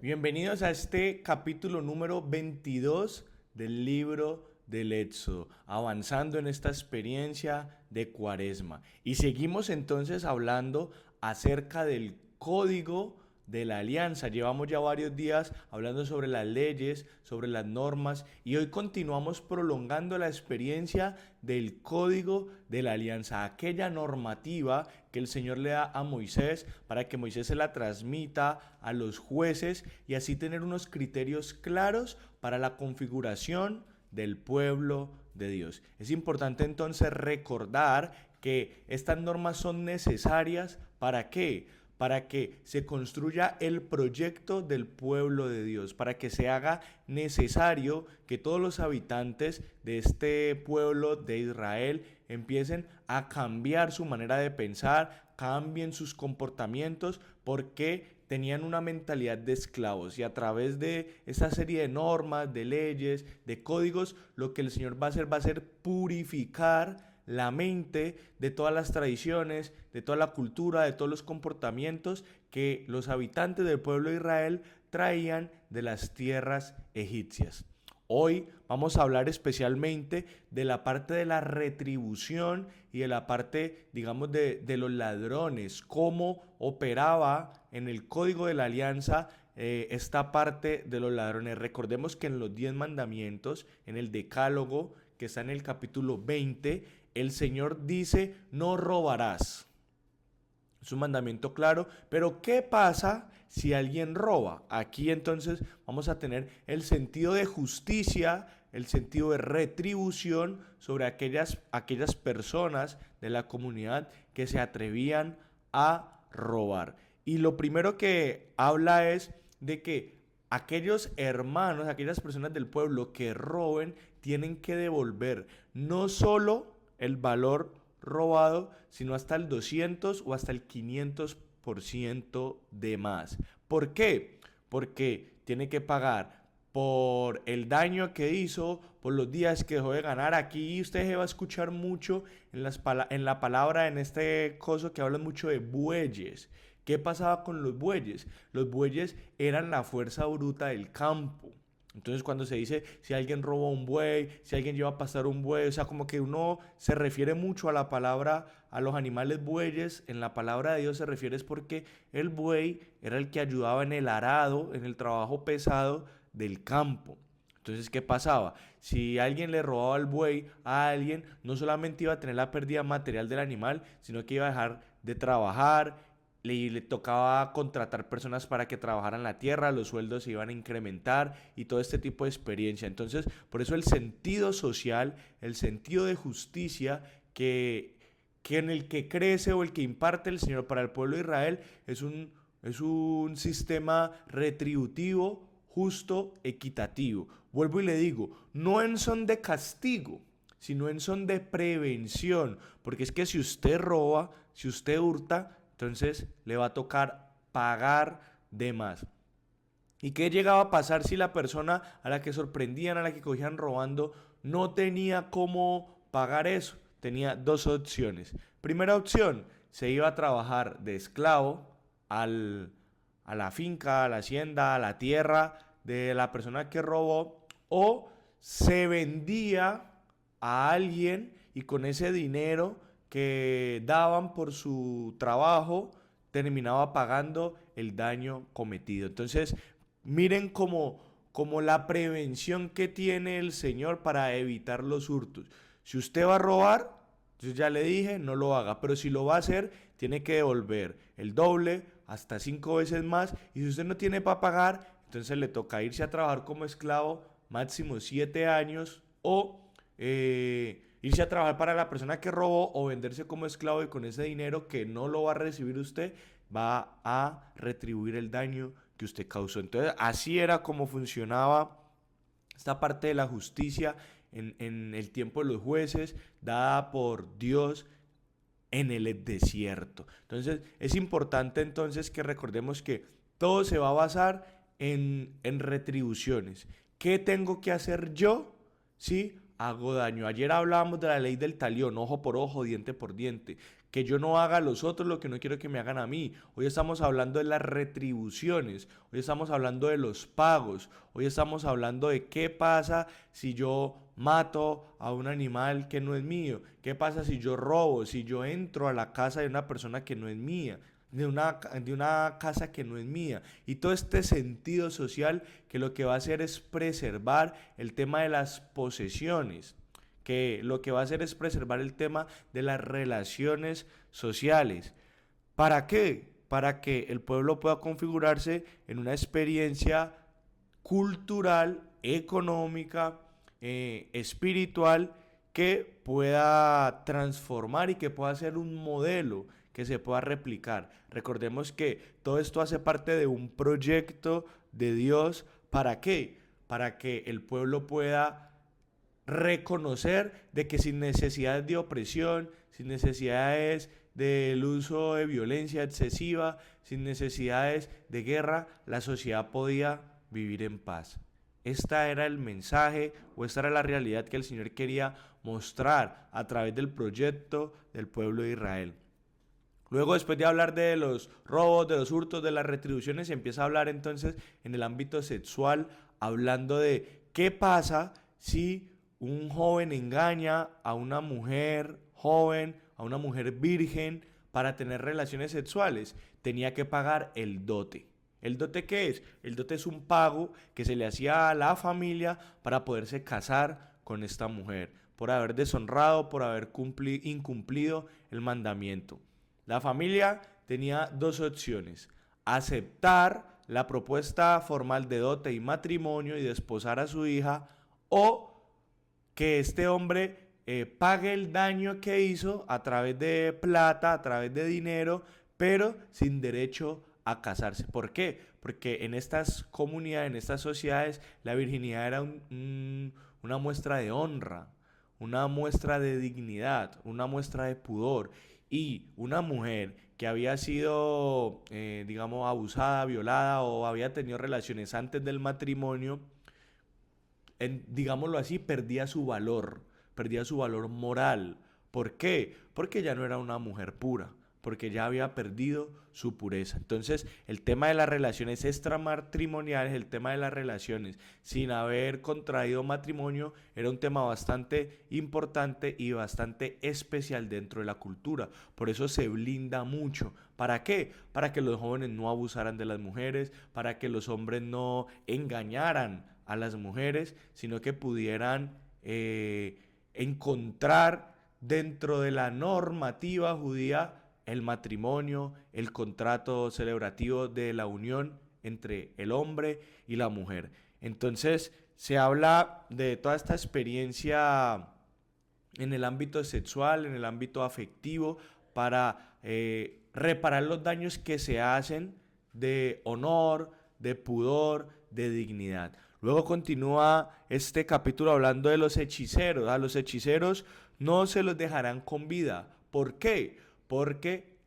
Bienvenidos a este capítulo número 22 del libro del Éxodo, avanzando en esta experiencia de Cuaresma. Y seguimos entonces hablando acerca del código de la alianza. Llevamos ya varios días hablando sobre las leyes, sobre las normas, y hoy continuamos prolongando la experiencia del código de la alianza, aquella normativa que el Señor le da a Moisés para que Moisés se la transmita a los jueces y así tener unos criterios claros para la configuración del pueblo de Dios. Es importante entonces recordar que estas normas son necesarias. ¿Para qué? Para que se construya el proyecto del pueblo de Dios, para que se haga necesario que todos los habitantes de este pueblo de Israel empiecen a cambiar su manera de pensar, cambien sus comportamientos, porque tenían una mentalidad de esclavos, y a través de esta serie de normas, de leyes, de códigos, lo que el Señor va a ser purificar la mente de todas las tradiciones, de toda la cultura, de todos los comportamientos que los habitantes del pueblo de Israel traían de las tierras egipcias. Hoy vamos a hablar especialmente de la parte de la retribución y de la parte, digamos, de los ladrones, cómo operaba en el código de la alianza esta parte de los ladrones. Recordemos que en los 10 mandamientos, en el decálogo que está en el capítulo 20, el Señor dice: no robarás. Es un mandamiento claro, pero ¿qué pasa si alguien roba? Aquí entonces vamos a tener el sentido de justicia, el sentido de retribución sobre aquellas personas de la comunidad que se atrevían a robar. Y lo primero que habla es de que aquellos hermanos, aquellas personas del pueblo que roben, tienen que devolver no solo el valor robado, sino hasta el 200 o hasta el 500% de más. ¿Por qué? Porque tiene que pagar por el daño que hizo, por los días que dejó de ganar. Aquí usted se va a escuchar mucho en la palabra, en este coso que hablan mucho de bueyes. ¿Qué pasaba con los bueyes? Los bueyes eran la fuerza bruta del campo. Entonces cuando se dice si alguien roba un buey, si alguien lleva a pastar un buey, o sea, como que uno se refiere mucho a la palabra, a los animales bueyes, en la palabra de Dios se refiere es porque el buey era el que ayudaba en el arado, en el trabajo pesado del campo. Entonces, ¿qué pasaba? Si alguien le robaba el buey a alguien, no solamente iba a tener la pérdida material del animal, sino que iba a dejar de trabajar, le tocaba contratar personas para que trabajaran la tierra, los sueldos se iban a incrementar y todo este tipo de experiencia. Entonces, por eso el sentido social, el sentido de justicia que en el que crece o el que imparte el Señor para el pueblo de Israel es un sistema retributivo, justo, equitativo. Vuelvo y le digo, no en son de castigo, sino en son de prevención, porque es que si usted roba, si usted hurta, entonces le va a tocar pagar de más. ¿Y qué llegaba a pasar si la persona a la que sorprendían, a la que cogían robando, no tenía cómo pagar eso? Tenía dos opciones. Primera opción, se iba a trabajar de esclavo a la finca, a la hacienda, a la tierra de la persona que robó, o se vendía a alguien y con ese dinero que daban por su trabajo terminaba pagando el daño cometido. Entonces, miren como la prevención que tiene el Señor para evitar los hurtos. Si usted va a robar, yo ya le dije, no lo haga, pero si lo va a hacer, tiene que devolver el doble, hasta 5 veces más, y si usted no tiene para pagar, entonces le toca irse a trabajar como esclavo, máximo 7 años, o irse a trabajar para la persona que robó, o venderse como esclavo, y con ese dinero que no lo va a recibir usted, va a retribuir el daño que usted causó. Entonces, así era como funcionaba esta parte de la justicia en el tiempo de los jueces, dada por Dios en el desierto. Entonces, es importante entonces que recordemos que todo se va a basar en retribuciones. ¿Qué tengo que hacer yo? ¿Sí? hago daño. Ayer hablábamos de la ley del talión, ojo por ojo, diente por diente. Que yo no haga a los otros lo que no quiero que me hagan a mí. Hoy estamos hablando de las retribuciones, hoy estamos hablando de los pagos, hoy estamos hablando de qué pasa si yo mato a un animal que no es mío, qué pasa si yo robo, si yo entro a la casa de una persona que no es mía, de una casa que no es mía. Y todo este sentido social que lo que va a hacer es preservar el tema de las posesiones, que lo que va a hacer es preservar el tema de las relaciones sociales. ¿Para qué? Para que el pueblo pueda configurarse en una experiencia cultural, económica, espiritual, que pueda transformar y que pueda ser un modelo que se pueda replicar. Recordemos que todo esto hace parte de un proyecto de Dios. ¿Para qué? Para que el pueblo pueda reconocer de que sin necesidades de opresión, sin necesidades del uso de violencia excesiva, sin necesidades de guerra, la sociedad podía vivir en paz. Esta era el mensaje o esta era la realidad que el Señor quería mostrar a través del proyecto del pueblo de Israel. Luego, después de hablar de los robos, de los hurtos, de las retribuciones, se empieza a hablar entonces en el ámbito sexual, hablando de qué pasa si un joven engaña a una mujer joven, a una mujer virgen, para tener relaciones sexuales. Tenía que pagar el dote. ¿El dote qué es? El dote es un pago que se le hacía a la familia para poderse casar con esta mujer, por haber deshonrado, por haber incumplido el mandamiento. La familia tenía dos opciones: aceptar la propuesta formal de dote y matrimonio y desposar a su hija, o que este hombre pague el daño que hizo a través de plata, a través de dinero, pero sin derecho a casarse. ¿Por qué? Porque en estas comunidades, en estas sociedades, la virginidad era una muestra de honra, una muestra de dignidad, una muestra de pudor. Y una mujer que había sido, digamos, abusada, violada o había tenido relaciones antes del matrimonio, digámoslo así, perdía su valor moral. ¿Por qué? Porque ya no era una mujer pura, porque ya había perdido su pureza. Entonces, el tema de las relaciones extramatrimoniales, el tema de las relaciones sin haber contraído matrimonio, era un tema bastante importante y bastante especial dentro de la cultura. Por eso se blinda mucho. ¿Para qué? Para que los jóvenes no abusaran de las mujeres, para que los hombres no engañaran a las mujeres, sino que pudieran encontrar dentro de la normativa judía el matrimonio, el contrato celebrativo de la unión entre el hombre y la mujer. Entonces se habla de toda esta experiencia en el ámbito sexual, en el ámbito afectivo, para reparar los daños que se hacen de honor, de pudor, de dignidad. Luego continúa este capítulo hablando de los hechiceros. A los hechiceros no se los dejarán con vida. ¿Por qué? Porque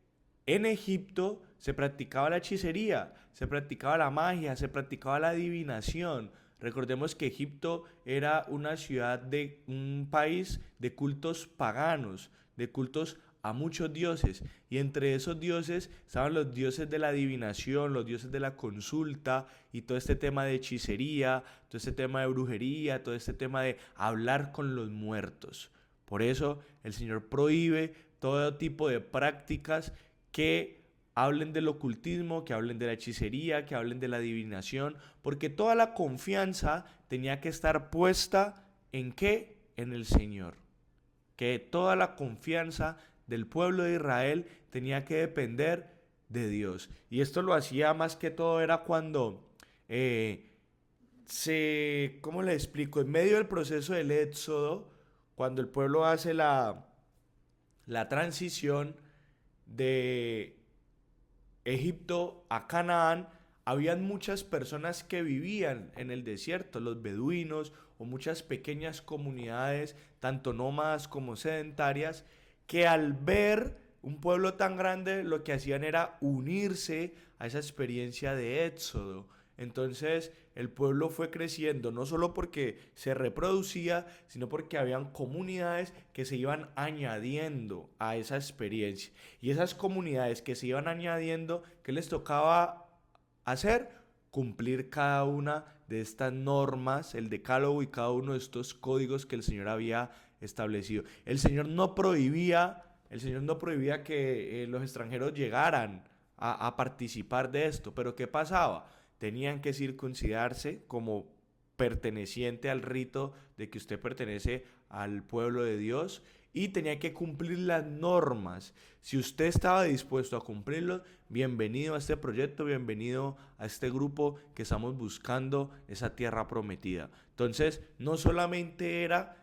en Egipto se practicaba la hechicería, se practicaba la magia, se practicaba la adivinación. Recordemos que Egipto era una ciudad de un país de cultos paganos, de cultos a muchos dioses, y entre esos dioses estaban los dioses de la adivinación, los dioses de la consulta y todo este tema de hechicería, todo este tema de brujería, todo este tema de hablar con los muertos. Por eso el Señor prohíbe todo tipo de prácticas que hablen del ocultismo, que hablen de la hechicería, que hablen de la adivinación, porque toda la confianza tenía que estar puesta ¿en qué? En el Señor. Que toda la confianza del pueblo de Israel tenía que depender de Dios. Y esto lo hacía más que todo era cuando ¿cómo le explico? En medio del proceso del éxodo, cuando el pueblo hace la transición de Egipto a Canaán, habían muchas personas que vivían en el desierto, los beduinos o muchas pequeñas comunidades, tanto nómadas como sedentarias, que al ver un pueblo tan grande lo que hacían era unirse a esa experiencia de éxodo. Entonces el pueblo fue creciendo, no solo porque se reproducía, sino porque habían comunidades que se iban añadiendo a esa experiencia. Y esas comunidades que se iban añadiendo, ¿qué les tocaba hacer? Cumplir cada una de estas normas, el decálogo y cada uno de estos códigos que el Señor había establecido. El Señor no prohibía que los extranjeros llegaran a participar de esto, pero ¿qué pasaba? Tenían que circuncidarse como perteneciente al rito de que usted pertenece al pueblo de Dios y tenía que cumplir las normas. Si usted estaba dispuesto a cumplirlo, bienvenido a este proyecto, bienvenido a este grupo que estamos buscando esa tierra prometida. Entonces, no solamente era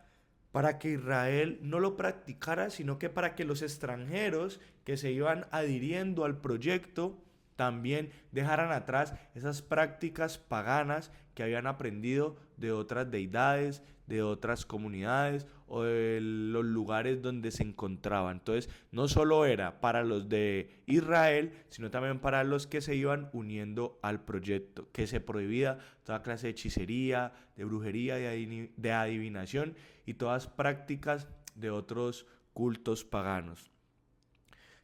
para que Israel no lo practicara, sino que para que los extranjeros que se iban adhiriendo al proyecto también dejaran atrás esas prácticas paganas que habían aprendido de otras deidades, de otras comunidades o de los lugares donde se encontraban. Entonces, no solo era para los de Israel, sino también para los que se iban uniendo al proyecto, que se prohibía toda clase de hechicería, de brujería, de adivinación y todas prácticas de otros cultos paganos.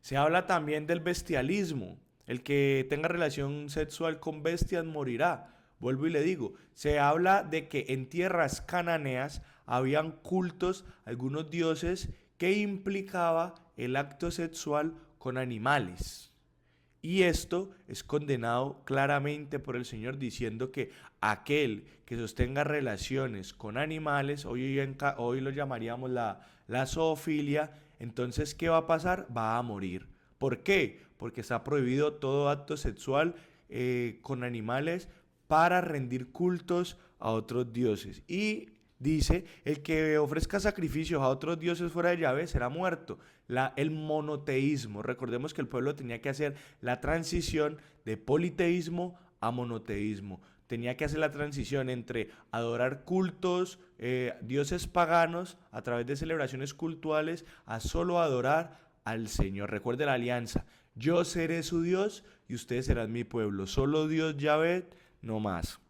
Se habla también del bestialismo. El que tenga relación sexual con bestias morirá. Vuelvo y le digo, se habla de que en tierras cananeas habían cultos, algunos dioses, que implicaba el acto sexual con animales. Y esto es condenado claramente por el Señor diciendo que aquel que sostenga relaciones con animales, hoy lo llamaríamos la zoofilia, entonces ¿qué va a pasar? Va a morir. ¿Por qué? Porque está prohibido todo acto sexual con animales para rendir cultos a otros dioses. Y dice, el que ofrezca sacrificios a otros dioses fuera de Yahvé será muerto. El monoteísmo. Recordemos que el pueblo tenía que hacer la transición de politeísmo a monoteísmo. Tenía que hacer la transición entre adorar cultos, dioses paganos a través de celebraciones cultuales, a solo adorar al Señor. Recuerde la alianza. Yo seré su Dios y ustedes serán mi pueblo. Solo Dios Yahvé, no más.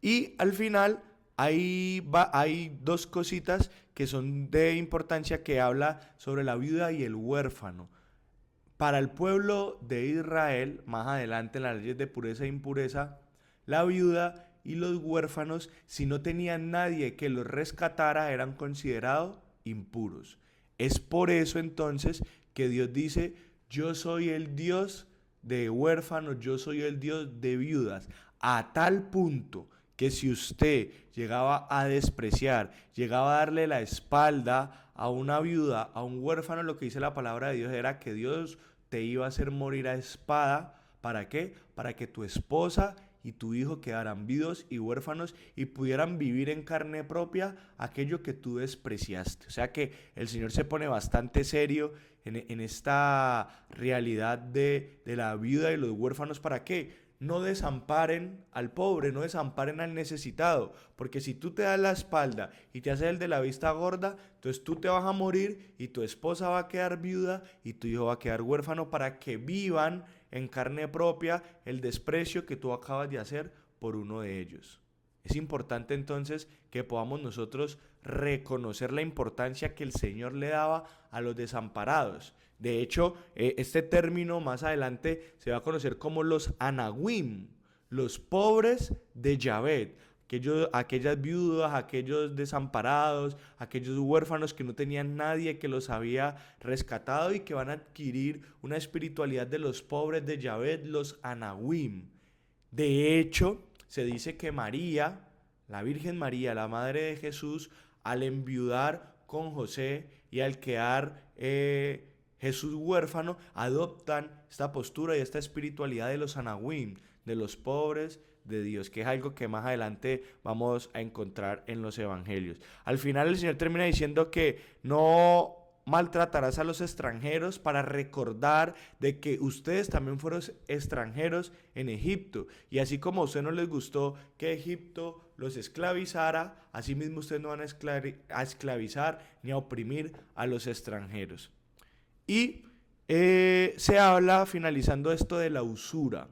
Y al final hay dos cositas que son de importancia que habla sobre la viuda y el huérfano. Para el pueblo de Israel, más adelante en las leyes de pureza e impureza, la viuda y los huérfanos, si no tenían nadie que los rescatara, eran considerados impuros. Es por eso entonces que Dios dice, yo soy el Dios de huérfanos, yo soy el Dios de viudas, a tal punto que si usted llegaba a despreciar, llegaba a darle la espalda a una viuda, a un huérfano, lo que dice la palabra de Dios era que Dios te iba a hacer morir a espada. ¿Para qué? Para que tu esposa y tu hijo quedaran viudos y huérfanos y pudieran vivir en carne propia aquello que tú despreciaste. O sea que el Señor se pone bastante serio en esta realidad de la viuda y los huérfanos. ¿Para qué? No desamparen al pobre, no desamparen al necesitado, porque si tú te das la espalda y te haces el de la vista gorda, entonces tú te vas a morir y tu esposa va a quedar viuda y tu hijo va a quedar huérfano para que vivan en carne propia el desprecio que tú acabas de hacer por uno de ellos. Es importante entonces que podamos nosotros reconocer la importancia que el Señor le daba a los desamparados. De hecho, este término más adelante se va a conocer como los anahuim, los pobres de Yahvé, aquellas viudas, aquellos desamparados, aquellos huérfanos que no tenían nadie que los había rescatado y que van a adquirir una espiritualidad de los pobres de Yahvé, los anahuim. De hecho, se dice que María, la Virgen María, la madre de Jesús, al enviudar con José y al quedar Jesús huérfano, adoptan esta postura y esta espiritualidad de los anahuim, de los pobres de Dios, que es algo que más adelante vamos a encontrar en los evangelios. Al final el Señor termina diciendo que no maltratarás a los extranjeros para recordar de que ustedes también fueron extranjeros en Egipto. Y así como a usted no les gustó que Egipto los esclavizara, así mismo ustedes no van a esclavizar ni a oprimir a los extranjeros. Y se habla, finalizando esto, de la usura.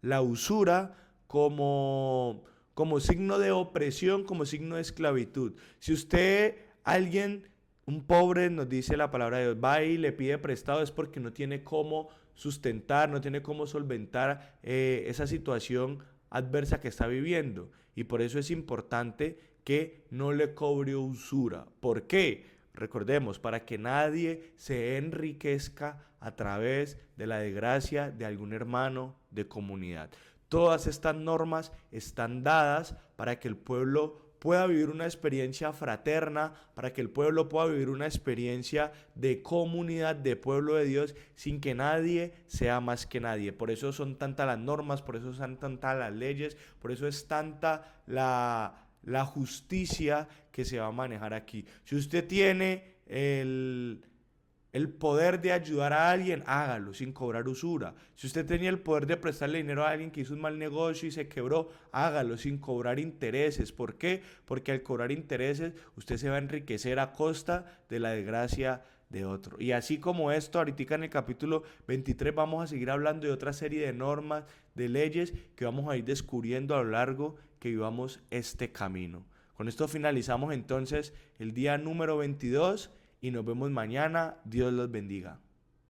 La usura como signo de opresión, como signo de esclavitud. Si usted, alguien, un pobre, nos dice la palabra de Dios, va y le pide prestado, es porque no tiene cómo sustentar, no tiene cómo solventar esa situación adversa que está viviendo. Y por eso es importante que no le cobre usura. ¿Por qué? Recordemos, para que nadie se enriquezca a través de la desgracia de algún hermano de comunidad. Todas estas normas están dadas para que el pueblo pueda vivir una experiencia fraterna, para que el pueblo pueda vivir una experiencia de comunidad, de pueblo de Dios, sin que nadie sea más que nadie. Por eso son tantas las normas, por eso son tantas las leyes, por eso es tanta la justicia que se va a manejar aquí. Si usted tiene el poder de ayudar a alguien, hágalo sin cobrar usura. Si usted tenía el poder de prestarle dinero a alguien que hizo un mal negocio y se quebró, hágalo sin cobrar intereses. ¿Por qué? Porque al cobrar intereses usted se va a enriquecer a costa de la desgracia de otro. Y así como esto, ahorita en el capítulo 23 vamos a seguir hablando de otra serie de normas, de leyes que vamos a ir descubriendo a lo largo que vivamos este camino. Con esto finalizamos entonces el día número 22 y nos vemos mañana. Dios los bendiga.